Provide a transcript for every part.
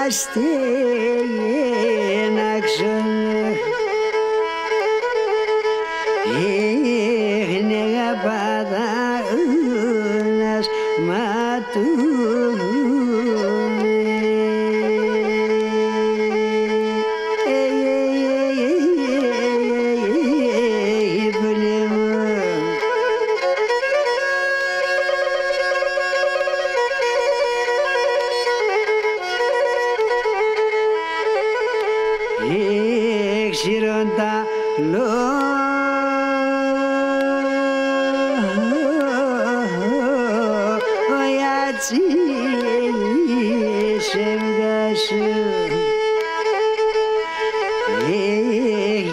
στείναξον ίχνεγα παταούνας ματούνε Ξηρώντα λόγια τσίσευδασου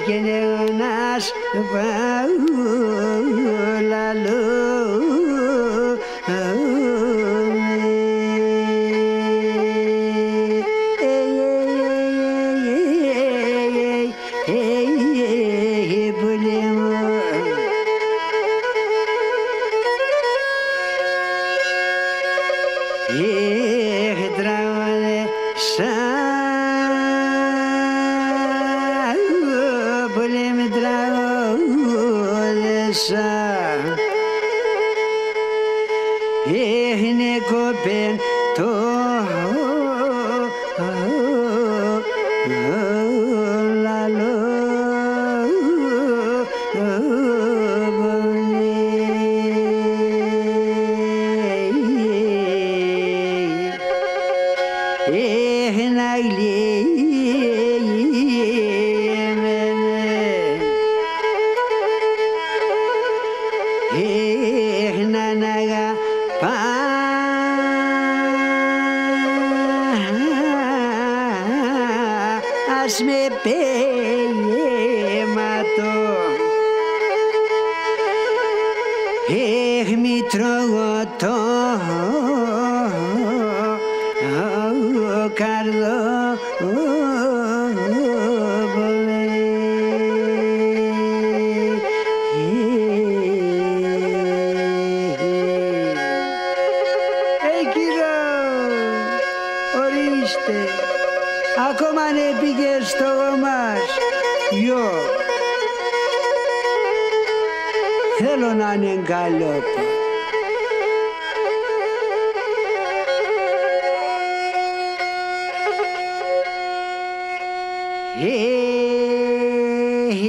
γενεώνας παούλαλου Τραγωνε σαν πολύ με τραγωνεσα είναι κοπέν το λαλό να γλύμενε να αγαπάς με πέγεματο μη τρώγω το καρδό κύριο, ορίστε, ακόμα αν πήγε στο μας γιο, θέλω να είναι καλό.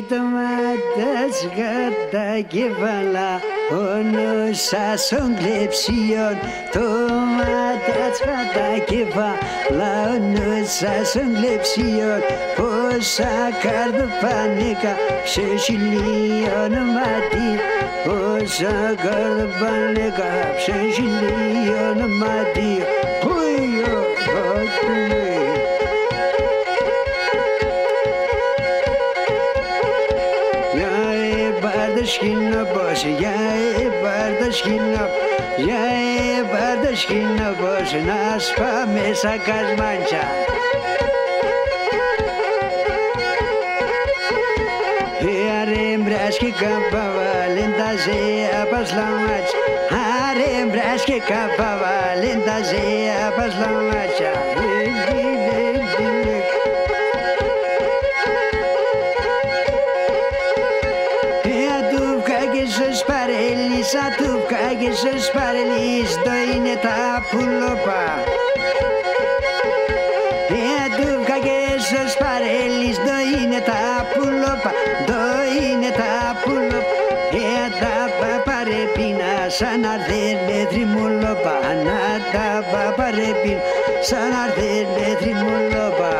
Το μάτας κατά κεφαλά ο νους σας ο γλεψιών το μάτας κατά κεφαλά ο νους σας ο γλεψιών πόσα καρδοπάνικα σε χιλίων μάτι πόσα καρδοπάνικα σε χιλίων μάτι πούιο χωτλή Σκηνό πως, πάρ' το σκηνό, πάρ' το σκηνό πως να σπάμε σαν κασμάντσα. Άρε μπράσκε καπαβάλεν τα ζέα πασλαμάτσα, άρε μπράσκε καπαβάλεν τα ζέα πασλαμάτσα. Σαν του βγάγες ως παρελής, το είναι τα πουλόπα. Του βγάγες ως παρελής, το είναι τα πουλόπα, το είναι τα πουλόπα. Τα παπαρεπίνα σαν αρθές με τριμουλόπα, να τα παπαρεπίνα σαν αρθές με τριμουλόπα.